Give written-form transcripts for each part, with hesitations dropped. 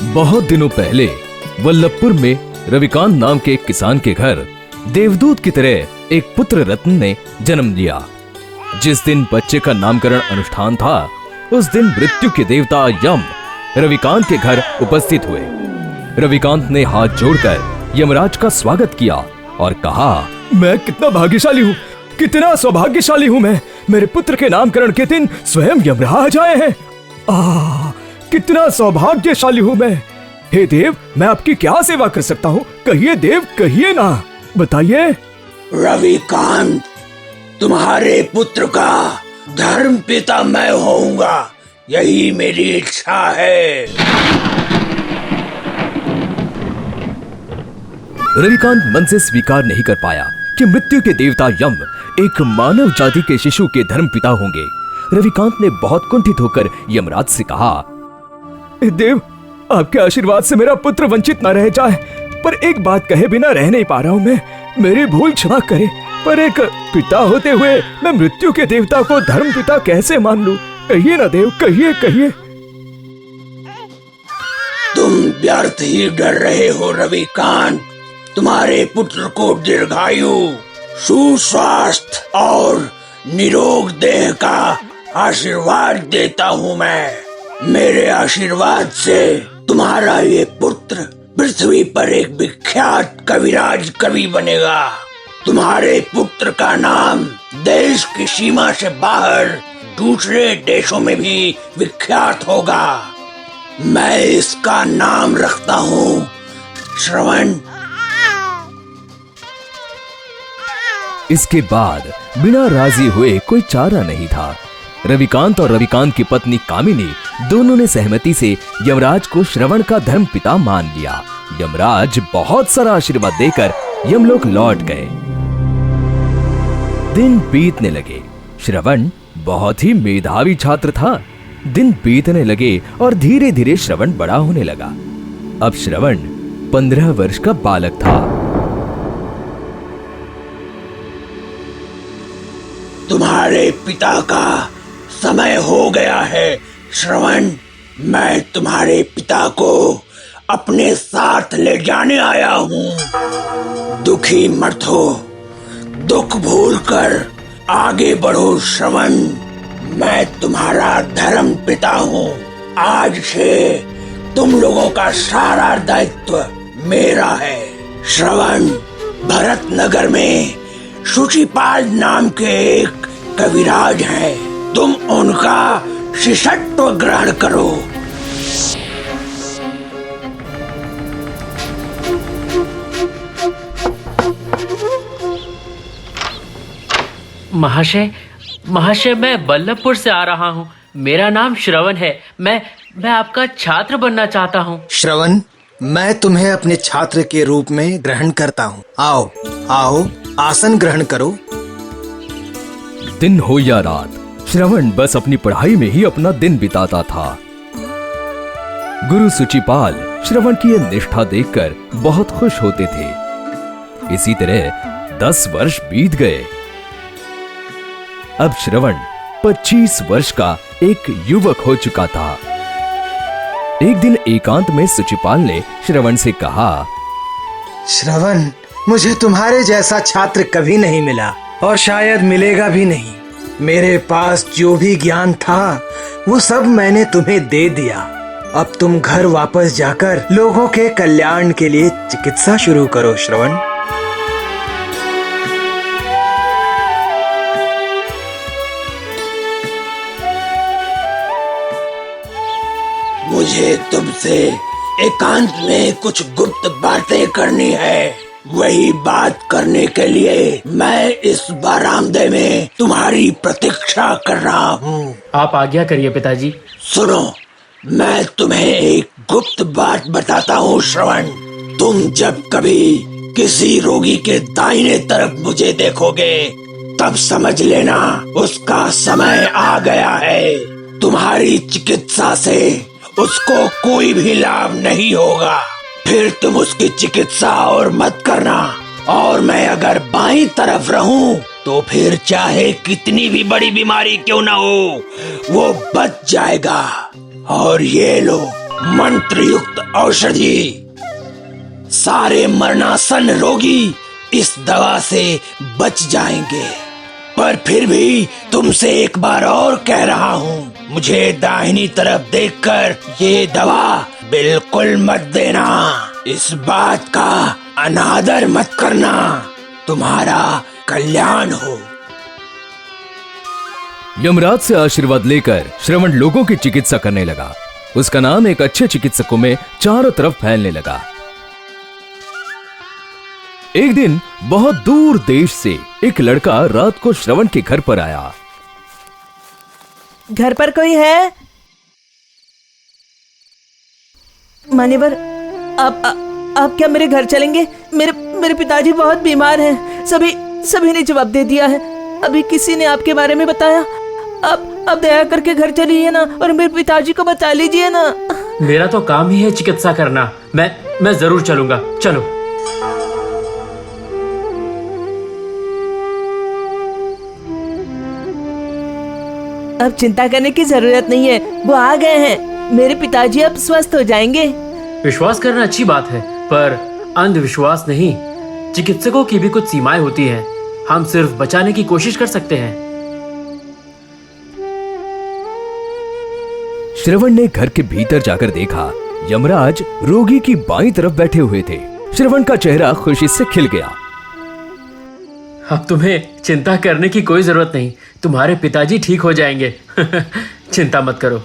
बहुत दिनों पहले वल्लभपुर में रविकांत नाम के एक किसान के घर देवदूत की तरह एक पुत्र रत्न ने जन्म लिया। जिस दिन बच्चे का नामकरण अनुष्ठान था, उस दिन मृत्यु के देवता यम रविकांत के घर उपस्थित हुए। रविकांत ने हाथ जोड़कर यमराज का स्वागत किया और कहा, मैं कितना भाग्यशाली हूँ, कितना सौभाग्यशाली हूँ मैं। मेरे पुत्र के नामकरण के दिन स्वयं यमराज आए हैं। कितना सौभाग्यशाली हूँ मैं। हे देव, मैं आपकी क्या सेवा कर सकता हूँ? कहिए देव, कहिए ना, बताइए। रविकांत, तुम्हारे पुत्र का धर्म पिता मैं होऊंगा, यही मेरी इच्छा है। रविकांत मन से स्वीकार नहीं कर पाया कि मृत्यु के देवता यम एक मानव जाति के शिशु के धर्म पिता होंगे। रविकांत ने बहुत कुंठित होकर यमराज से कहा, देव, आपके आशीर्वाद से मेरा पुत्र वंचित न रह जाए, पर एक बात कहे बिना रह नहीं पा रहा हूँ मैं। मेरी भूल क्षमा करे, पर एक पिता होते हुए मैं मृत्यु के देवता को धर्म पिता कैसे मान लूं? कहिए ना देव, कहिए कहिए। तुम व्यर्थ ही डर रहे हो रविकांत। तुम्हारे पुत्र को दीर्घायु, सुस्वास्थ्य और निरोग देह का आशीर्वाद देता हूँ मैं। मेरे आशीर्वाद से तुम्हारा ये पुत्र पृथ्वी पर एक विख्यात कविराज कवि बनेगा। तुम्हारे पुत्र का नाम देश की सीमा से बाहर दूसरे देशों में भी विख्यात होगा। मैं इसका नाम रखता हूँ श्रवण। इसके बाद बिना राजी हुए कोई चारा नहीं था। रविकांत और रविकांत की पत्नी कामिनी दोनों ने सहमति से यमराज को श्रवण का धर्म पिता मान लिया। यमराज बहुत सारा आशीर्वाद देकर यमलोक लौट गए। दिन बीतने लगे। श्रवण बहुत ही मेधावी छात्र था। दिन बीतने लगे और धीरे धीरे श्रवण बड़ा होने लगा। अब श्रवण 15 वर्ष का बालक था। तुम्हारे पिता का समय हो गया है श्रवण। मैं तुम्हारे पिता को अपने साथ ले जाने आया हूँ। दुखी मत हो, दुख भूलकर आगे बढ़ो श्रवण। मैं तुम्हारा धर्म पिता हूँ। आज से तुम लोगों का सारा दायित्व मेरा है। श्रवण, भरत नगर में शुचिपाल नाम के एक कविराज हैं। तुम उनका शिष्यत्व ग्रहण करो। महाशय, मैं वल्लभपुर से आ रहा हूँ। मेरा नाम श्रवण है। मैं आपका छात्र बनना चाहता हूँ। श्रवण, मैं तुम्हें अपने छात्र के रूप में ग्रहण करता हूँ। आओ आओ, आसन ग्रहण करो। दिन हो या रात, श्रवण बस अपनी पढ़ाई में ही अपना दिन बिताता था। गुरु सुचिपाल श्रवण की यह निष्ठा देखकर बहुत खुश होते थे। इसी तरह 10 वर्ष बीत गए। अब श्रवण 25 वर्ष का एक युवक हो चुका था। एक दिन एकांत में सुचिपाल ने श्रवण से कहा, श्रवण, मुझे तुम्हारे जैसा छात्र कभी नहीं मिला और शायद मिलेगा भी नहीं। मेरे पास जो भी ज्ञान था वो सब मैंने तुम्हें दे दिया। अब तुम घर वापस जाकर लोगों के कल्याण के लिए चिकित्सा शुरू करो श्रवण। मुझे तुमसे एकांत में कुछ गुप्त बातें करनी है। वही बात करने के लिए मैं इस बरामदे में तुम्हारी प्रतीक्षा कर रहा हूँ। आप आज्ञा करिए पिताजी। सुनो, मैं तुम्हें एक गुप्त बात बताता हूँ श्रवण। तुम जब कभी किसी रोगी के दाहिने तरफ मुझे देखोगे, तब समझ लेना उसका समय आ गया है। तुम्हारी चिकित्सा से उसको कोई भी लाभ नहीं होगा। फिर तुम उसकी चिकित्सा और मत करना। और मैं अगर बाईं तरफ रहूं तो फिर चाहे कितनी भी बड़ी बीमारी क्यों ना हो, वो बच जाएगा। और ये लो, मंत्रयुक्त औषधि। सारे मरणासन रोगी इस दवा से बच जाएंगे। पर फिर भी तुमसे एक बार और कह रहा हूँ, मुझे दाहिनी तरफ देखकर ये दवा बिल्कुल मत देना। इस बात का अनादर मत करना। तुम्हारा कल्याण हो। यमराज से आशीर्वाद लेकर श्रवण लोगों की चिकित्सा करने लगा। उसका नाम एक अच्छे चिकित्सकों में चारों तरफ फैलने लगा। एक दिन बहुत दूर देश से एक लड़का रात को श्रवण के घर पर आया। घर पर कोई है? मान्यवर, आप क्या मेरे घर चलेंगे? मेरे पिताजी बहुत बीमार हैं। सभी ने जवाब दे दिया है। अभी किसी ने आपके बारे में बताया। आप दया करके घर चलिए ना और मेरे पिताजी को बचा लीजिए ना। मेरा तो काम ही है चिकित्सा करना। मैं जरूर चलूंगा। चलो। अब चिंता करने की जरूरत नहीं है, वो आ गए हैं। मेरे पिताजी अब स्वस्थ हो जाएंगे। विश्वास करना अच्छी बात है, पर अंधविश्वास नहीं। चिकित्सकों की भी कुछ सीमाएं होती हैं। हम सिर्फ बचाने की कोशिश कर सकते हैं। श्रवण ने घर के भीतर जाकर देखा, यमराज रोगी की बाईं तरफ बैठे हुए थे। श्रवण का चेहरा खुशी से खिल गया। अब तुम्हें चिंता करने की कोई जरूरत नहीं। तुम्हारे पिताजी ठीक हो जाएंगे। चिंता मत करो।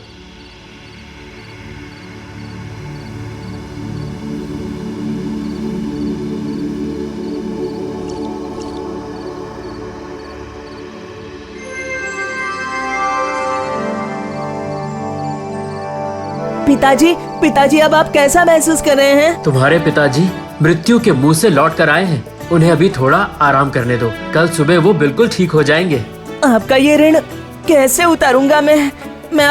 पिताजी अब आप कैसा महसूस कर रहे हैं? तुम्हारे पिताजी मृत्यु के मुंह से लौट कर आए हैं। उन्हें अभी थोड़ा आराम करने दो। कल सुबह वो बिल्कुल ठीक हो जाएंगे। आपका ये ऋण कैसे उतारूंगा मैं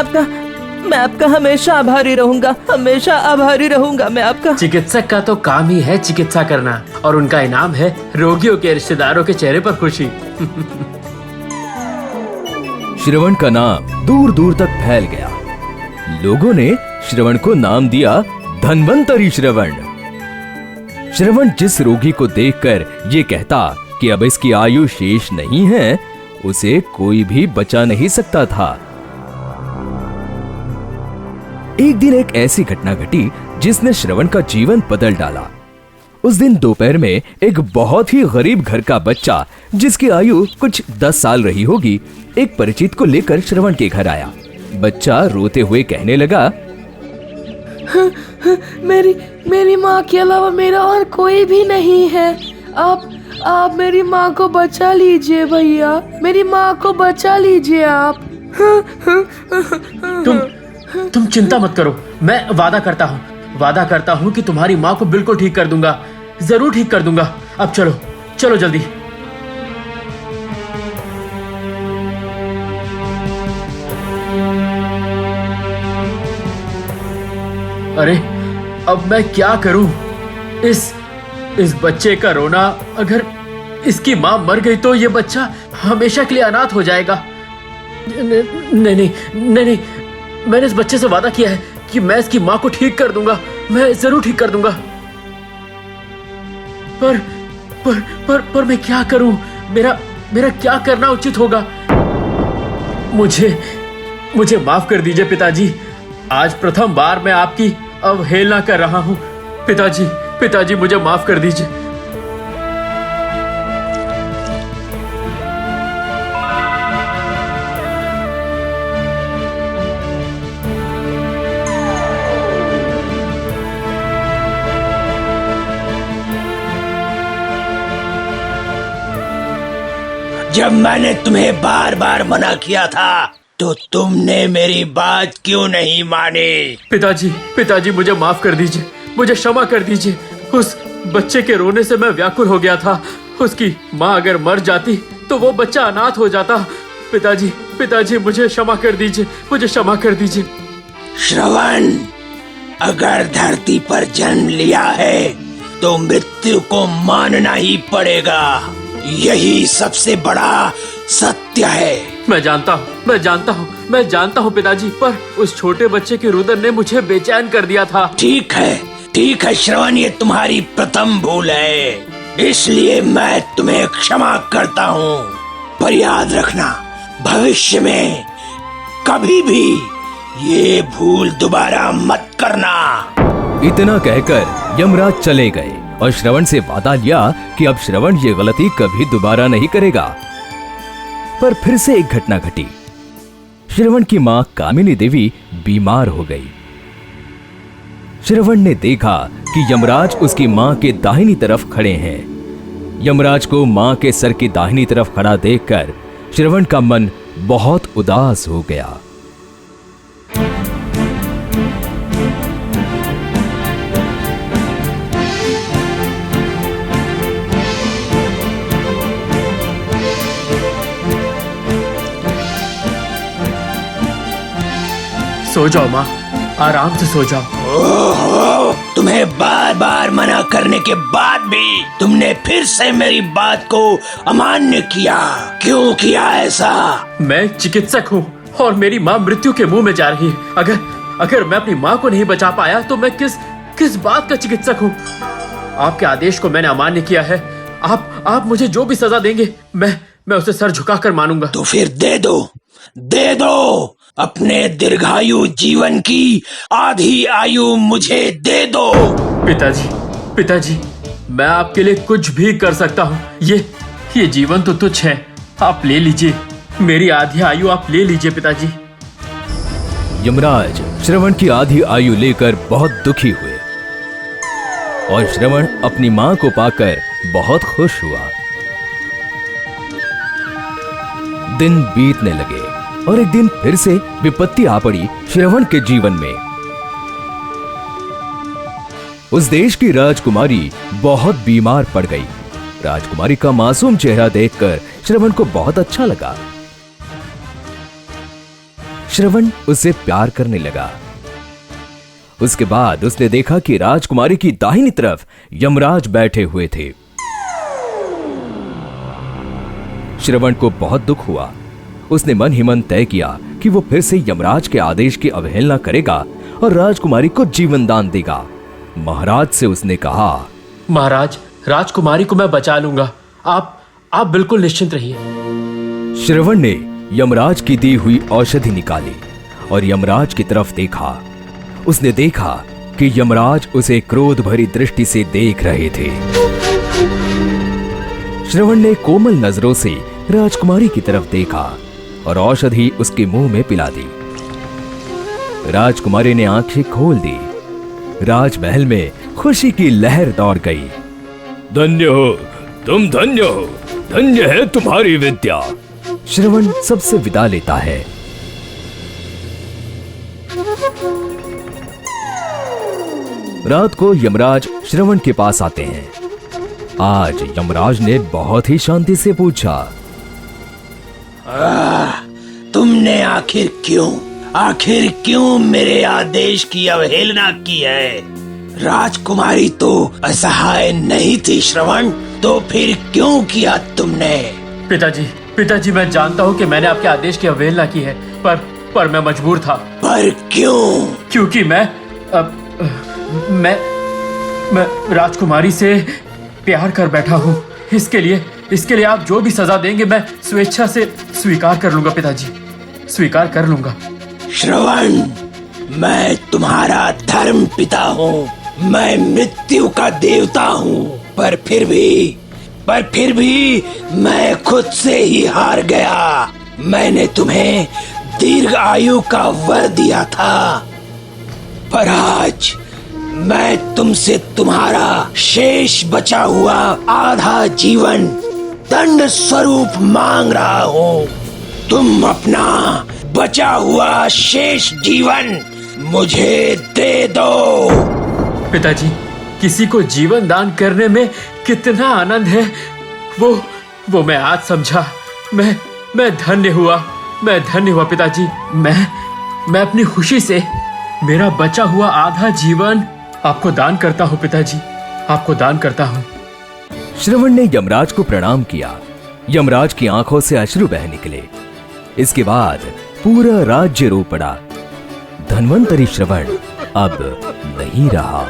आपका हमेशा आभारी रहूंगा। हमेशा आभारी रहूंगा मैं आपका। चिकित्सक का तो काम ही है चिकित्सा करना, और उनका इनाम है रोगियों के रिश्तेदारों के चेहरे पर खुशी। श्रवण का नाम दूर दूर तक फैल गया। लोगों ने श्रवण को नाम दिया धन्वंतरी श्रवण। श्रवण जिस रोगी को देखकर ये कहता कि अब इसकी आयु शेष नहीं है, उसे कोई भी बचा नहीं सकता था। एक दिन एक ऐसी घटना घटी जिसने श्रवण का जीवन बदल डाला। उस दिन दोपहर में एक बहुत ही गरीब घर का बच्चा, जिसकी आयु कुछ 10 साल रही होगी, एक परिचित को लेकर श्रवण के घर आया। बच्चा रोते हुए कहने लगा, मेरी माँ के अलावा मेरा और कोई भी नहीं है। आप मेरी माँ को बचा लीजिए भैया। मेरी माँ को बचा लीजिए आप। तुम चिंता मत करो। मैं वादा करता हूँ कि तुम्हारी माँ को बिल्कुल ठीक कर दूंगा। जरूर ठीक कर दूंगा। अब चलो जल्दी। अरे अब मैं क्या करूं? इस बच्चे का रोना, अगर इसकी माँ मर गई तो ये बच्चा हमेशा के लिए अनाथ हो जाएगा। नहीं, मैंने इस बच्चे से वादा किया है कि मैं इसकी माँ को ठीक कर दूंगा। मैं जरूर ठीक कर दूंगा। पर मैं क्या करूं? मेरा क्या करना उचित होगा? मुझे माफ कर दीजिए पिताजी। आज प्रथम बार मैं आपकी अवहेलना कर रहा हूं। पिताजी मुझे माफ कर दीजिए। जब मैंने तुम्हें बार बार मना किया था तो तुमने मेरी बात क्यों नहीं मानी? पिताजी मुझे माफ कर दीजिए। मुझे क्षमा कर दीजिए। उस बच्चे के रोने से मैं व्याकुल हो गया था। उसकी माँ अगर मर जाती तो वो बच्चा अनाथ हो जाता। पिताजी मुझे क्षमा कर दीजिए। मुझे क्षमा कर दीजिए। श्रवण, अगर धरती पर जन्म लिया है तो मृत्यु को मानना ही पड़ेगा। यही सबसे बड़ा सत्य है। मैं जानता हूँ पिताजी, पर उस छोटे बच्चे के रुदन ने मुझे बेचैन कर दिया था। ठीक है श्रवण, ये तुम्हारी प्रथम भूल है, इसलिए मैं तुम्हें क्षमा करता हूँ। पर याद रखना, भविष्य में कभी भी ये भूल दोबारा मत करना। इतना कहकर यमराज चले गए और श्रवण से वादा लिया कि अब श्रवण ये गलती कभी दोबारा नहीं करेगा। पर फिर से एक घटना घटी। श्रवण की मां कामिनी देवी बीमार हो गई। श्रवण ने देखा कि यमराज उसकी मां के दाहिनी तरफ खड़े हैं। यमराज को मां के सर की दाहिनी तरफ खड़ा देखकर श्रवण का मन बहुत उदास हो गया। सो जाओ माँ, आराम से सो जाओ। ओहो, तुम्हें बार बार मना करने के बाद भी तुमने फिर से मेरी बात को अमान्य किया। क्यों किया ऐसा? मैं चिकित्सक हूँ और मेरी माँ मृत्यु के मुंह में जा रही है। अगर मैं अपनी माँ को नहीं बचा पाया तो मैं किस बात का चिकित्सक हूँ? आपके आदेश को मैंने अमान्य किया है। आप मुझे जो भी सजा देंगे मैं उसे सर झुकाकर मानूंगा। तो फिर दे दो अपने दीर्घायु जीवन की आधी आयु मुझे दे दो। पिताजी, मैं आपके लिए कुछ भी कर सकता हूँ। ये जीवन तो तुच्छ है, आप ले लीजिए। मेरी आधी आयु आप ले लीजिए पिताजी। यमराज श्रवण की आधी आयु लेकर बहुत दुखी हुए और श्रवण अपनी मां को पाकर बहुत खुश हुआ। दिन बीतने लगे और एक दिन फिर से विपत्ति आ पड़ी श्रवण के जीवन में। उस देश की राजकुमारी बहुत बीमार पड़ गई। राजकुमारी का मासूम चेहरा देखकर श्रवण को बहुत अच्छा लगा। श्रवण उससे प्यार करने लगा। उसके बाद उसने देखा कि राजकुमारी की दाहिनी तरफ यमराज बैठे हुए थे। श्रवण को बहुत दुख हुआ। उसने मन ही मन तय किया कि वो फिर से यमराज के आदेश की अवहेलना करेगा और राजकुमारी को जीवन दान देगा। महाराज से उसने कहा, महाराज, राजकुमारी को मैं बचा लूंगा। आप बिल्कुल निश्चिंत रहिए। श्रवण ने यमराज की दी हुई औषधि निकाली और यमराज की तरफ देखा। उसने देखा कि यमराज उसे क्रोध भरी दृष्टि से देख रहे थे। श्रवण ने कोमल नजरों से राजकुमारी की तरफ देखा और औषधि उसके मुंह में पिला दी। राजकुमारी ने आंखें खोल दी। राजमहल में खुशी की लहर दौड़ गई। धन्य हो तुम, धन्य हो, धन्य है तुम्हारी विद्या। श्रवण सबसे विदा लेता है। रात को यमराज श्रवण के पास आते हैं। आज यमराज ने बहुत ही शांति से पूछा, तुमने आखिर क्यों मेरे आदेश की अवहेलना की है? राजकुमारी तो असहाय नहीं थी श्रवण, तो फिर क्यों किया तुमने? पिताजी, मैं जानता हूँ कि मैंने आपके आदेश की अवहेलना की है, पर मैं मजबूर था। पर क्यों? क्योंकि मैं राजकुमारी से प्यार कर बैठा हूँ। इसके लिए आप जो भी सजा देंगे मैं स्वेच्छा से स्वीकार कर लूंगा पिताजी, स्वीकार कर लूंगा। श्रवण, मैं तुम्हारा धर्म पिता हूँ, मैं मृत्यु का देवता हूँ, पर फिर भी मैं खुद से ही हार गया। मैंने तुम्हें दीर्घ आयु का वर दिया था, पर आज मैं तुमसे तुम्हारा शेष बचा हुआ आधा जीवन दंड स्वरूप मांग रहा हूँ। तुम अपना बचा हुआ शेष जीवन मुझे दे दो। पिताजी, किसी को जीवन दान करने में कितना आनंद है वो मैं आज समझा। मैं धन्य हुआ पिताजी। मैं अपनी खुशी से मेरा बचा हुआ आधा जीवन आपको दान करता हूँ पिताजी, आपको दान करता हूँ। श्रवण ने यमराज को प्रणाम किया। यमराज की आंखों से अश्रु बह निकले। इसके बाद पूरा राज्य रो पड़ा। धन्वंतरी श्रवण अब नहीं रहा।